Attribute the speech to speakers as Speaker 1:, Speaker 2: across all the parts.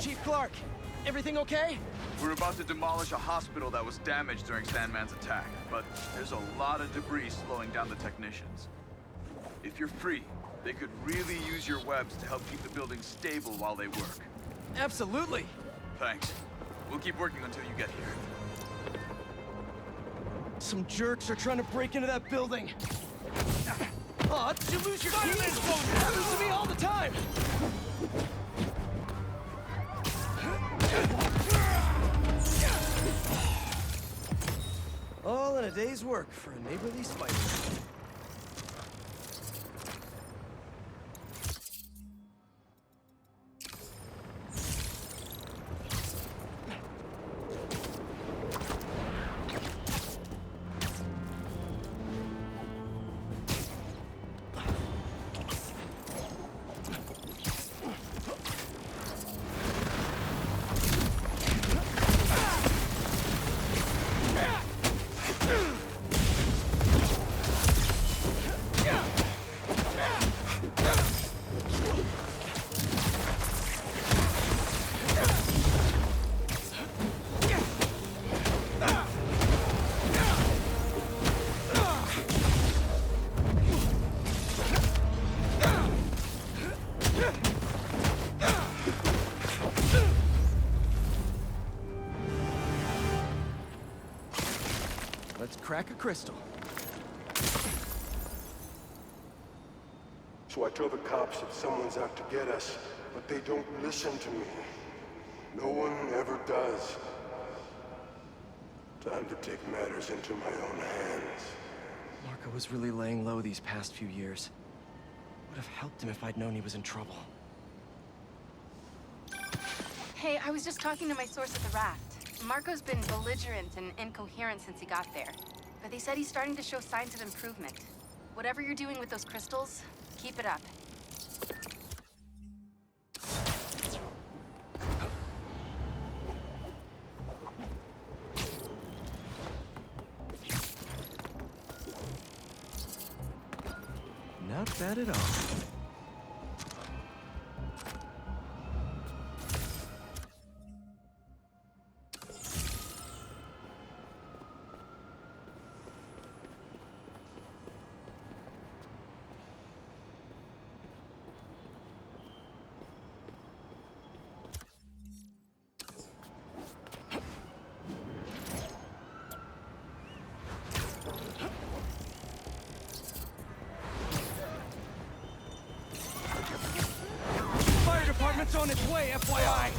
Speaker 1: Chief Clark. Everything okay?
Speaker 2: We're about to demolish a hospital that was damaged during Sandman's attack, but there's a lot of debris slowing down the technicians. If you're free, they could really use your webs to help keep the building stable while they work.
Speaker 1: Absolutely.
Speaker 2: Thanks. We'll keep working until you get here.
Speaker 1: Some jerks are trying to break into that building. Aw, did you lose your keys? It happens to me all the time. All in a day's work for a neighborly Spider-Man. Let's crack a crystal.
Speaker 3: So I told the cops that someone's out to get us, but they don't listen to me. No one ever does. Time to take matters into my own hands.
Speaker 1: Marco was really laying low these past few years. Would have helped him if I'd known he was in trouble.
Speaker 4: Hey, I was just talking to my source at the raft. Marco's been belligerent and incoherent since he got there. But they said he's starting to show signs of improvement. Whatever you're doing with those crystals, keep it up.
Speaker 1: Not bad at all. It's on its way, FYI!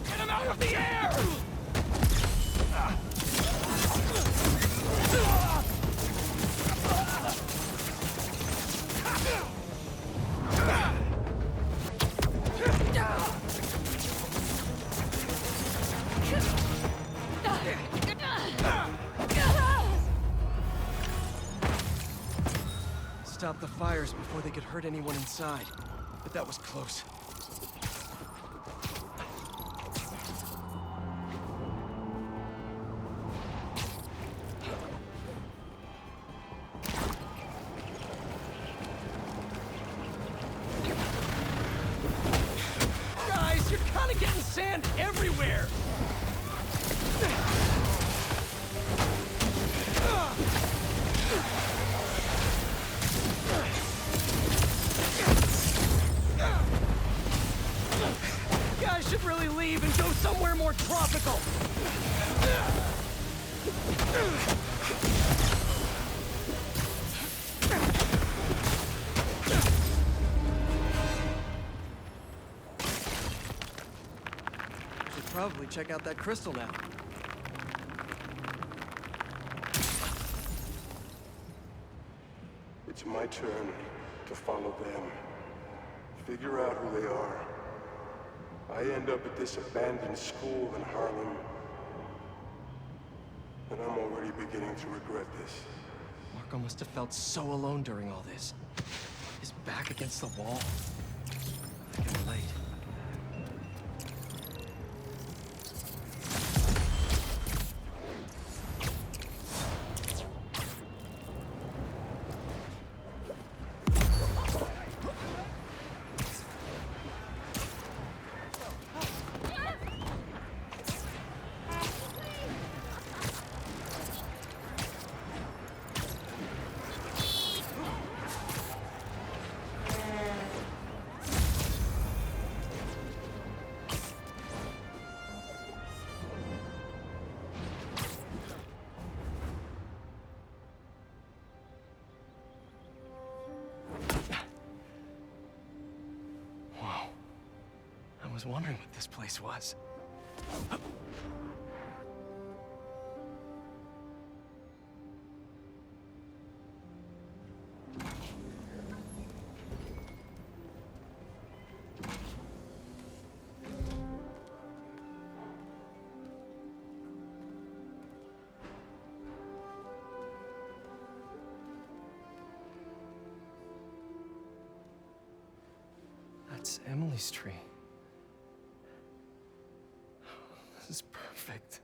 Speaker 1: Get him out of the air! Stop the fires before they could hurt anyone inside. But that was close. Guys, you're kind of getting sand everywhere! Guys should really leave and go somewhere more tropical. Should probably check out that crystal now.
Speaker 3: It's my turn to follow them. Figure out who they are. I end up at this abandoned school in Harlem, and I'm already beginning to regret this.
Speaker 1: Marco must have felt so alone during all this. His back against the wall. I can relate. I was wondering what this place was. That's Emily's tree. This is perfect.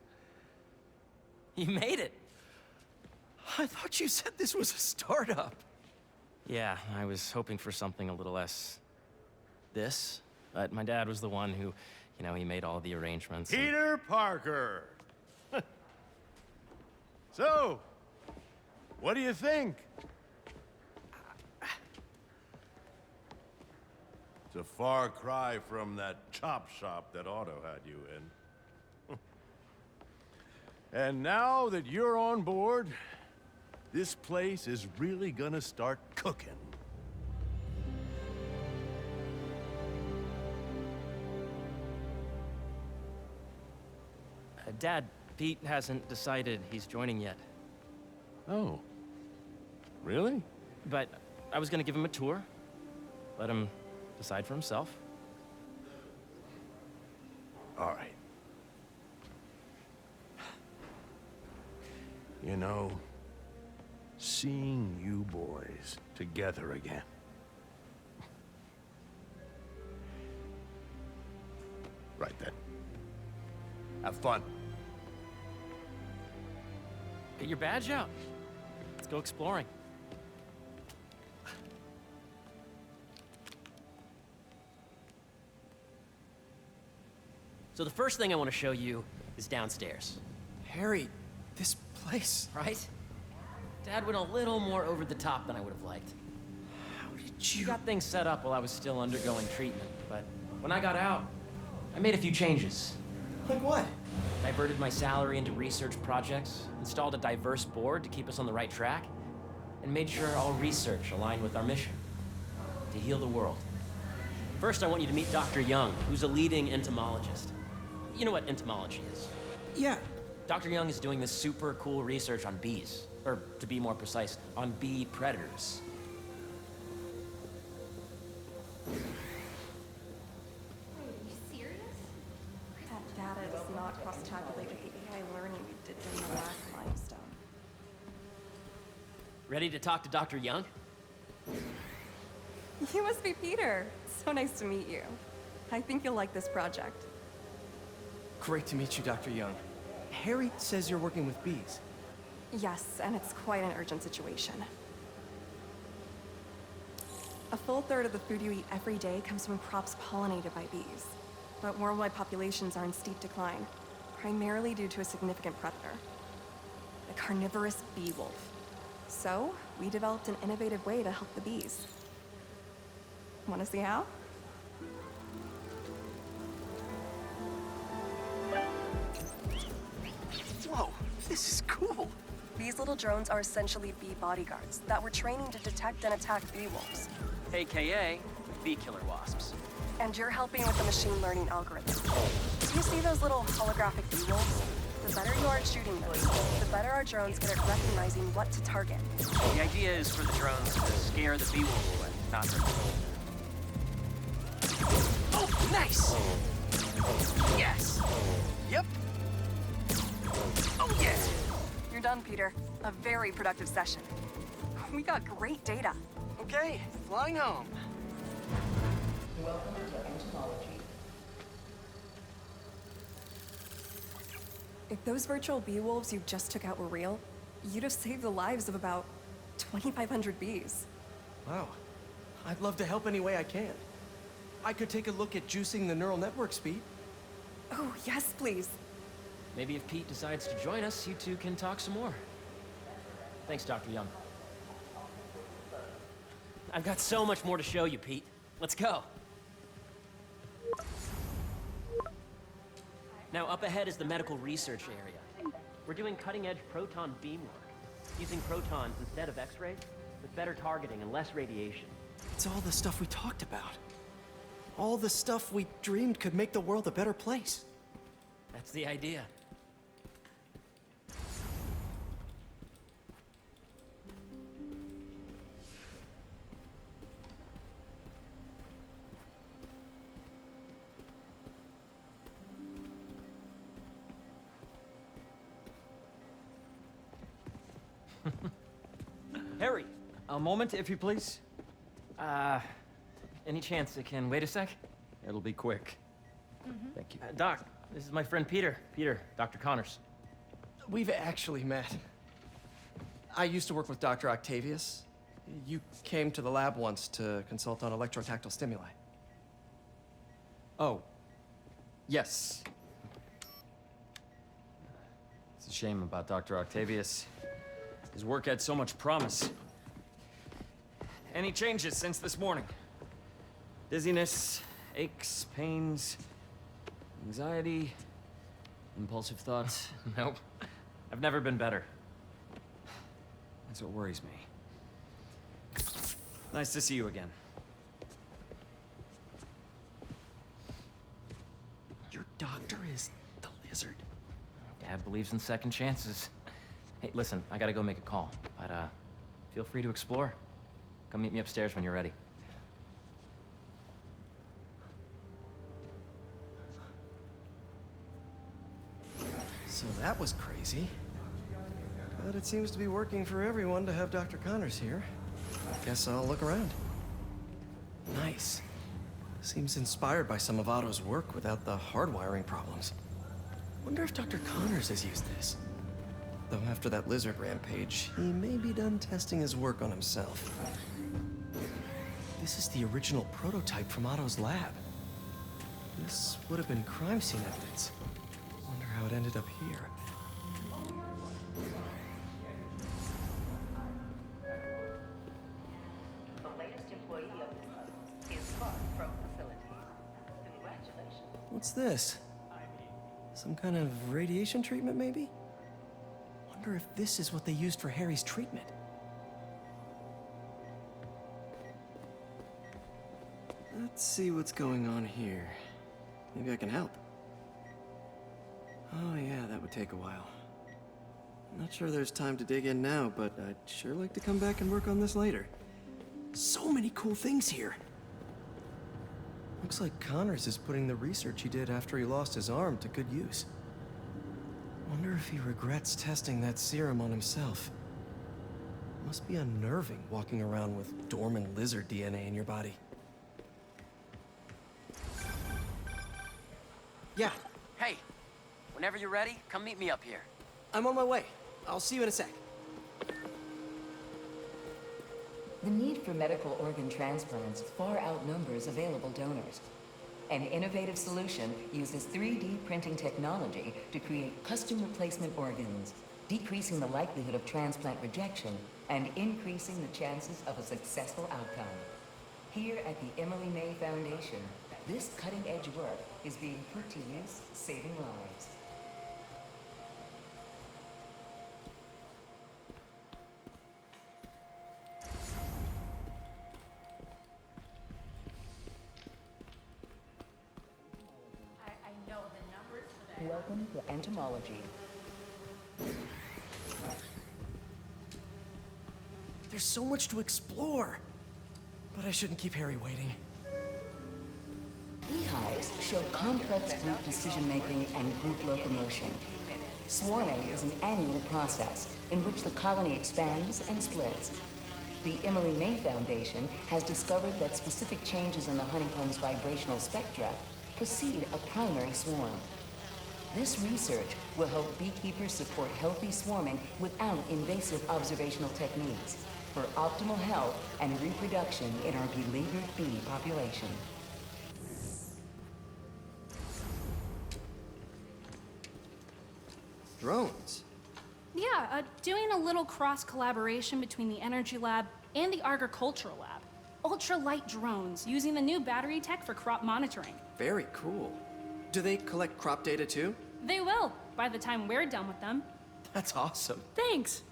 Speaker 5: You made it.
Speaker 1: I thought you said this was a startup.
Speaker 5: Yeah, I was hoping for something a little less this, but my dad was the one who, he made all the arrangements. and-
Speaker 6: Peter Parker. So, what do you think? It's a far cry from that chop shop that Otto had you in. And now that you're on board, this place is really gonna start cooking.
Speaker 5: Dad, Pete hasn't decided he's joining yet,
Speaker 6: Oh. Really?
Speaker 5: but I was gonna give him a tour, let him decide for himself.
Speaker 6: All right. You know, seeing you boys together again. Right then. Have fun.
Speaker 5: Get your badge out. Let's go exploring.
Speaker 7: So the first thing I want to show you is downstairs,
Speaker 1: Harry, this place.
Speaker 7: right? Dad went a little more over the top than I would have liked.
Speaker 1: How did
Speaker 5: You
Speaker 1: you...
Speaker 5: got things set up while I was still undergoing treatment, but when I got out, I made a few changes.
Speaker 1: Like what?
Speaker 5: Diverted my salary into research projects, installed a diverse board to keep us on the right track, and made sure all research aligned with our mission, to heal the world. First, I want you to meet Dr. Young, who's a leading entomologist. You know what entomology is?
Speaker 1: Yeah.
Speaker 5: Dr. Young is doing this super cool research on bees, or to be more precise, on bee predators.
Speaker 8: Are you serious?
Speaker 9: That data does not cross-tabulate with the AI learning we did during the last milestone.
Speaker 7: Ready to talk to Dr. Young?
Speaker 9: You must be Peter. So nice to meet you. I think you'll like this project.
Speaker 1: Great to meet you, Dr. Young. Harry says you're working with bees.
Speaker 9: Yes, and it's quite an urgent situation. A full third of the food you eat every day comes from crops pollinated by bees. But worldwide populations are in steep decline, primarily due to a significant predator, the carnivorous bee wolf. So, we developed an innovative way to help the bees. Want to see how?
Speaker 1: Whoa, this is cool.
Speaker 9: These little drones are essentially bee bodyguards that we're training to detect and attack bee wolves.
Speaker 7: AKA bee killer wasps.
Speaker 9: And you're helping with the machine learning algorithm. Do you see those little holographic bee wolves? The better you are at shooting them, the better our drones get at recognizing what to target.
Speaker 7: The idea is for the drones to scare the bee wolf, but not hurt them. Oh, nice! Yes! Yep. Oh, yeah!
Speaker 9: You're done, Peter. A very productive session. We got great data.
Speaker 1: Okay, flying home.
Speaker 8: Welcome to Entomology.
Speaker 9: If those virtual bee wolves you just took out were real, you'd have saved the lives of about 2,500 bees.
Speaker 1: Wow. I'd love to help any way I can. I could take a look at juicing the neural network speed.
Speaker 9: Oh, yes, please.
Speaker 5: Maybe if Pete decides to join us, you two can talk some more. Thanks, Dr. Young. I've got so much more to show you, Pete. Let's go. Now, up ahead is the medical research area. We're doing cutting-edge proton beam work, using protons instead of X-rays, with better targeting and less radiation.
Speaker 1: It's all the stuff we talked about. All the stuff we dreamed could make the world a better place.
Speaker 5: That's the idea. Harry,
Speaker 10: A moment, if you please.
Speaker 5: any chance it can wait a sec?
Speaker 10: It'll be quick. Thank you.
Speaker 5: Doc, this is my friend Peter. Peter, Dr. Connors.
Speaker 1: We've actually met. I used to work with Dr. Octavius. You came to the lab once to consult on electrotactile stimuli.
Speaker 10: Oh. Yes. It's a shame about Dr. Octavius. His work had so much promise. Any changes since this morning? Dizziness, aches, pains, anxiety, impulsive thoughts.
Speaker 5: Nope. I've never been better.
Speaker 10: That's what worries me. Nice to see you again.
Speaker 1: Your doctor is the lizard.
Speaker 5: Dad believes in second chances. Hey, listen, I gotta go make a call, but feel free to explore. Come meet me upstairs when you're ready.
Speaker 1: So that was crazy. But it seems to be working for everyone to have Dr. Connors here. Guess I'll look around. Nice. Seems inspired by some of Otto's work without the hardwiring problems. Wonder if Dr. Connors has used this. Though after that lizard rampage, he may be done testing his work on himself. This is the original prototype from Otto's lab. This would have been crime scene evidence. Wonder how it ended up here.
Speaker 8: The latest employee of the month is Mark from facilities. Congratulations.
Speaker 1: What's this? Some kind of radiation treatment, maybe? Wonder if this is what they used for Harry's treatment. Let's see what's going on here. Maybe I can help. Oh yeah, that would take a while. I'm not sure there's time to dig in now, but I'd sure like to come back and work on this later. So many cool things here. Looks like Connors is putting the research he did after he lost his arm to good use. Wonder if he regrets testing that serum on himself. Must be unnerving walking around with dormant lizard DNA in your body. Yeah,
Speaker 7: Hey, whenever you're ready, come meet me up here.
Speaker 1: I'm on my way. I'll see you in a sec.
Speaker 8: The need for medical organ transplants far outnumbers available donors. An innovative solution uses 3D printing technology to create custom replacement organs, decreasing the likelihood of transplant rejection and increasing the chances of a successful outcome. Here at the Emily May Foundation, this cutting-edge work is being put to use, saving lives. Welcome to Entomology.
Speaker 1: There's so much to explore. But I shouldn't keep Harry waiting.
Speaker 8: Beehives show complex group decision-making and group locomotion. Swarming is an annual process in which the colony expands and splits. The Emily May Foundation has discovered that specific changes in the honeycomb's vibrational spectra precede a primary swarm. This research will help beekeepers support healthy swarming without invasive observational techniques for optimal health and reproduction in our beleaguered bee population.
Speaker 1: Drones?
Speaker 11: Yeah, doing a little cross-collaboration between the Energy Lab and the Agricultural Lab. Ultralight drones using the new battery tech for crop monitoring.
Speaker 1: Very cool. Do they collect crop data too?
Speaker 11: They will, by the time we're done with them.
Speaker 1: That's awesome.
Speaker 11: Thanks.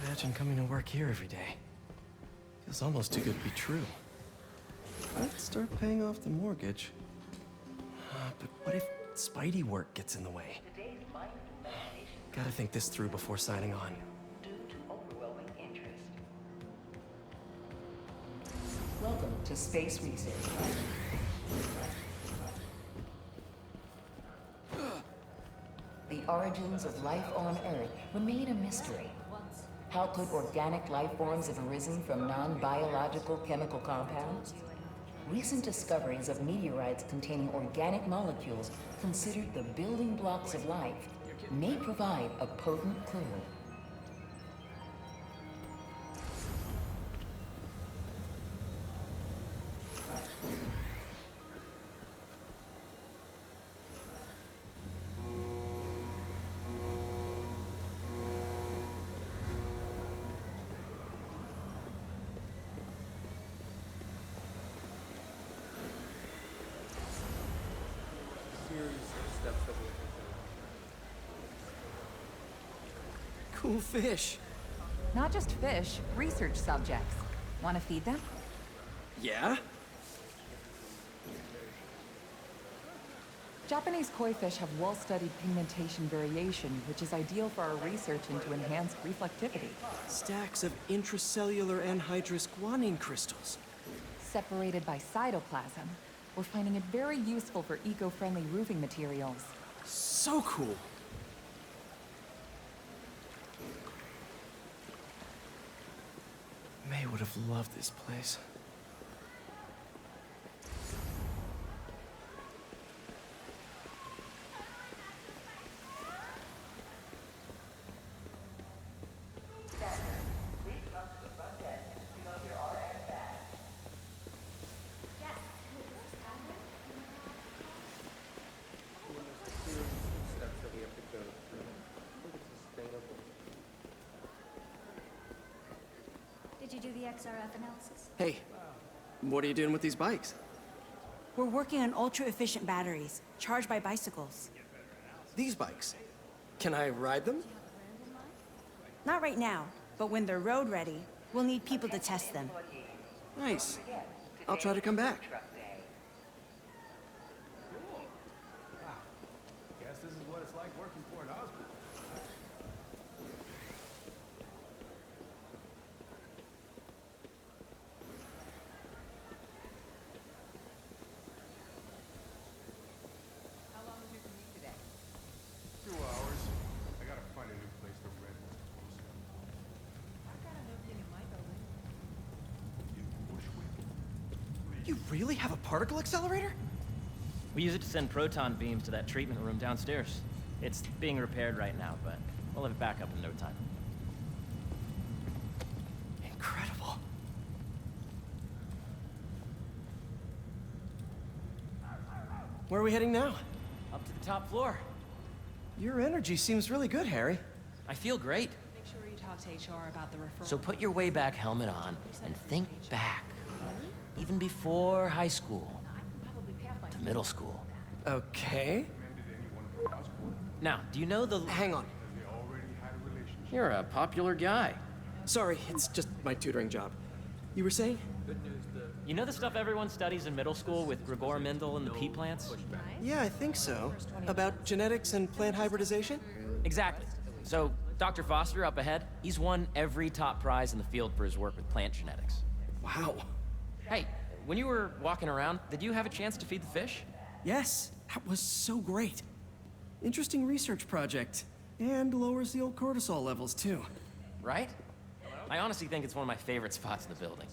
Speaker 1: Imagine coming to work here every day. Feels almost too good to be true. Let's start paying off the mortgage. But what if Spidey work gets in the way? Gotta think this through before signing on.
Speaker 8: Due to overwhelming interest. Welcome to Space Research. The origins of life on Earth remain a mystery. How could organic life forms have arisen from non-biological chemical compounds? Recent discoveries of meteorites containing organic molecules considered the building blocks of life may provide a potent clue.
Speaker 1: Cool fish.
Speaker 12: Not just fish, research subjects. Want to feed them?
Speaker 1: Yeah?
Speaker 12: Japanese koi fish have well-studied pigmentation variation, which is ideal for our research into enhanced reflectivity.
Speaker 1: Stacks of intracellular anhydrous guanine crystals.
Speaker 12: Separated by cytoplasm, we're finding it very useful for eco-friendly roofing materials.
Speaker 1: So cool. May would have loved this place.
Speaker 13: Did you do the XRF analysis?
Speaker 1: Hey, what are you doing with these bikes?
Speaker 14: We're working on ultra-efficient batteries, charged by bicycles.
Speaker 1: These bikes? Can I ride them?
Speaker 14: Not right now, but when they're road ready, we'll need people to test them.
Speaker 1: Nice. I'll try to come back.
Speaker 6: Guess this is what it's like working for an hospital.
Speaker 12: How long is your commute today?
Speaker 3: 2 hours. I gotta find a new place to rent.
Speaker 12: I've got an opening in my building.
Speaker 1: You really have a particle accelerator?
Speaker 5: We use it to send proton beams to that treatment room downstairs. It's being repaired right now, but we'll have it back up in no time.
Speaker 1: Incredible. Where are we heading now?
Speaker 5: Up to the top floor.
Speaker 1: Your energy seems really good, Harry.
Speaker 5: I feel great.
Speaker 15: Make sure you talk to HR about the referral.
Speaker 5: So put your way back helmet on and think back. Even before high school. To middle school.
Speaker 1: Okay.
Speaker 5: Now, do you know the...
Speaker 1: Hang on.
Speaker 5: You're a popular guy.
Speaker 1: Sorry, it's just my tutoring job. You were saying?
Speaker 5: You know the stuff everyone studies in middle school with Gregor Mendel and the pea plants?
Speaker 1: Yeah, I think so. About genetics and plant hybridization?
Speaker 5: Exactly. So, Dr. Foster up ahead, he's won every top prize in the field for his work with plant genetics.
Speaker 1: Wow.
Speaker 5: Hey, when you were walking around, did you have a chance to feed the fish?
Speaker 1: Yes, that was so great. Interesting research project. And lowers the old cortisol levels, too.
Speaker 5: Right? I honestly think it's one of my favorite spots in the building.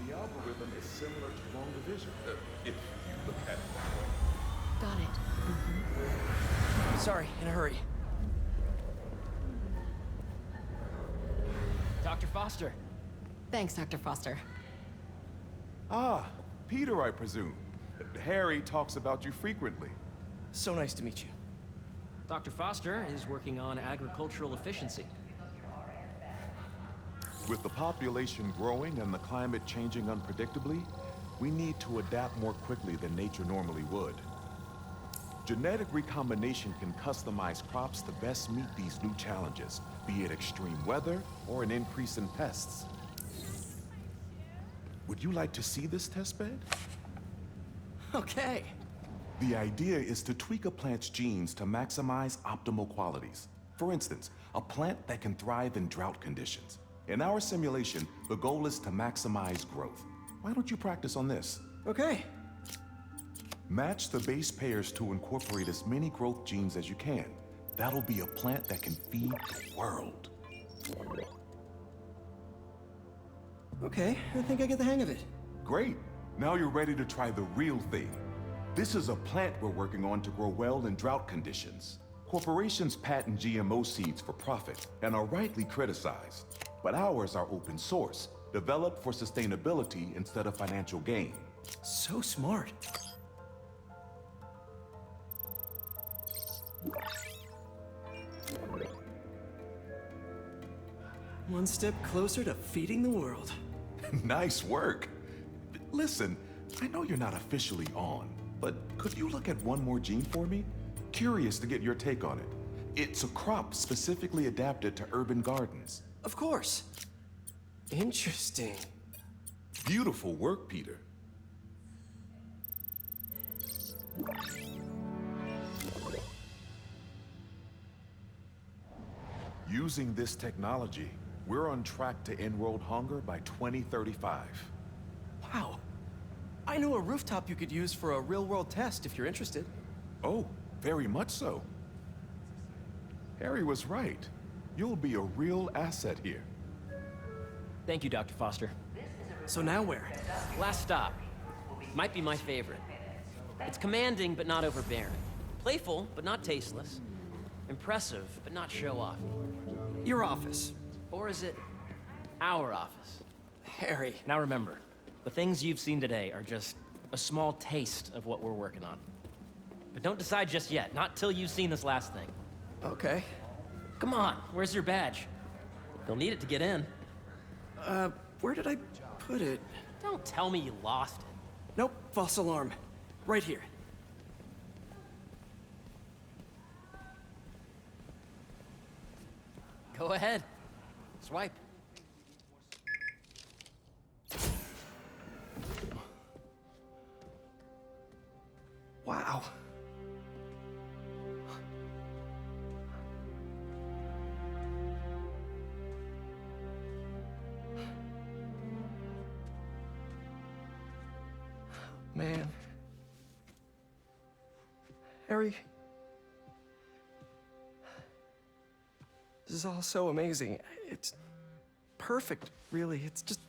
Speaker 16: The algorithm is similar to long division, if you look at it.
Speaker 4: Got it.
Speaker 1: Sorry, in a hurry.
Speaker 5: Dr. Foster.
Speaker 4: Thanks, Dr. Foster.
Speaker 16: Ah, Peter, I presume. Harry talks about you frequently.
Speaker 1: So nice to meet you.
Speaker 5: Dr. Foster is working on agricultural efficiency.
Speaker 16: With the population growing and the climate changing unpredictably, we need to adapt more quickly than nature normally would. Genetic recombination can customize crops to best meet these new challenges, be it extreme weather or an increase in pests. Would you like to see this testbed?
Speaker 1: Okay.
Speaker 16: The idea is to tweak a plant's genes to maximize optimal qualities. For instance, a plant that can thrive in drought conditions. In our simulation, the goal is to maximize growth. Why don't you practice on this?
Speaker 1: Okay.
Speaker 16: Match the base pairs to incorporate as many growth genes as you can. That'll be a plant that can feed the world.
Speaker 1: Okay, I think I get the hang of it.
Speaker 16: Great. Now you're ready to try the real thing. This is a plant we're working on to grow well in drought conditions. Corporations patent GMO seeds for profit and are rightly criticized. But ours are open source, developed for sustainability instead of financial gain.
Speaker 1: So smart. One step closer to feeding the world.
Speaker 16: Nice work. Listen, I know you're not officially on, but could you look at one more gene for me? Curious to get your take on it. It's a crop specifically adapted to urban gardens.
Speaker 1: Of course. Interesting.
Speaker 16: Beautiful work, Peter. Using this technology, we're on track to end world hunger by 2035.
Speaker 1: Wow. I know a rooftop you could use for a real-world test if you're interested.
Speaker 16: Oh, very much so. Harry was right. You'll be a real asset here.
Speaker 5: Thank you, Dr. Foster.
Speaker 1: So now where?
Speaker 5: Last stop. Might be my favorite. It's commanding, but not overbearing. Playful, but not tasteless. Impressive, but not show-off.
Speaker 1: Your office.
Speaker 5: Or is it our office?
Speaker 1: Harry.
Speaker 5: Now remember, the things you've seen today are just a small taste of what we're working on. But don't decide just yet, not till you've seen this last thing.
Speaker 1: Okay.
Speaker 5: Come on, where's your badge? You'll need it to get in.
Speaker 1: Where did I put it?
Speaker 5: Don't tell me you lost it.
Speaker 1: Nope, false alarm. Right here.
Speaker 5: Go ahead. Swipe.
Speaker 1: Wow. Man. Harry. This is all so amazing. It's perfect, really. It's just...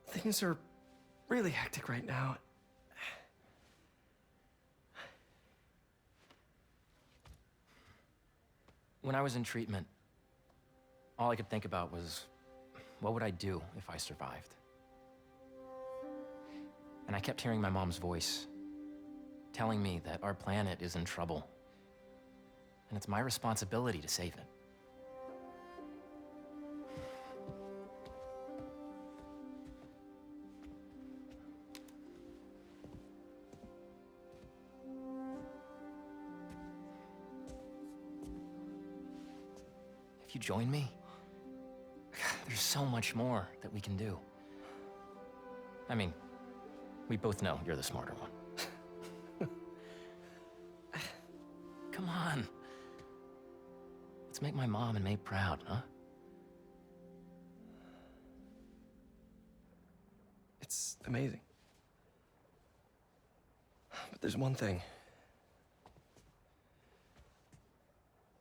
Speaker 1: Things are really hectic right now.
Speaker 5: When I was in treatment, all I could think about was, what would I do if I survived? And I kept hearing my mom's voice, telling me that our planet is in trouble. And it's my responsibility to save it. If you join me, there's so much more that we can do. I mean, we both know you're the smarter one. Come on. Let's make my mom and May proud, huh?
Speaker 1: It's amazing. But there's one thing.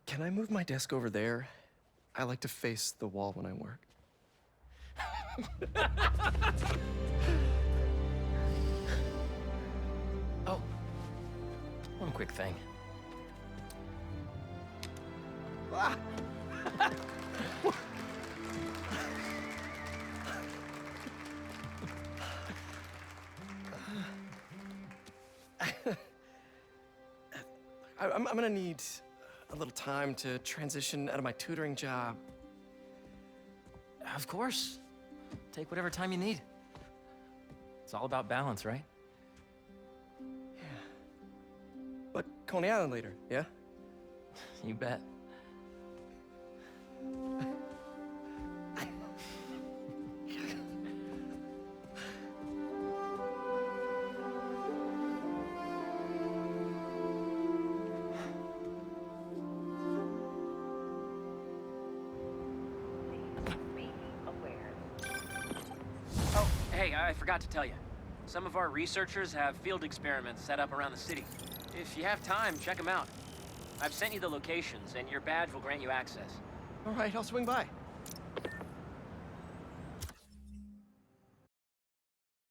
Speaker 1: Can I move my desk over there? I like to face the wall when I work.
Speaker 5: Oh, one quick thing.
Speaker 1: Ah! I'm gonna need a little time to transition out of my tutoring job.
Speaker 5: Of course. Take whatever time you need. It's all about balance, right?
Speaker 1: Yeah. But Coney Island later, yeah?
Speaker 5: You bet. Oh, hey, I forgot to tell you. Some of our researchers have field experiments set up around the city. If you have time, check them out. I've sent you the locations, and your badge will grant you access.
Speaker 1: All right, I'll swing by.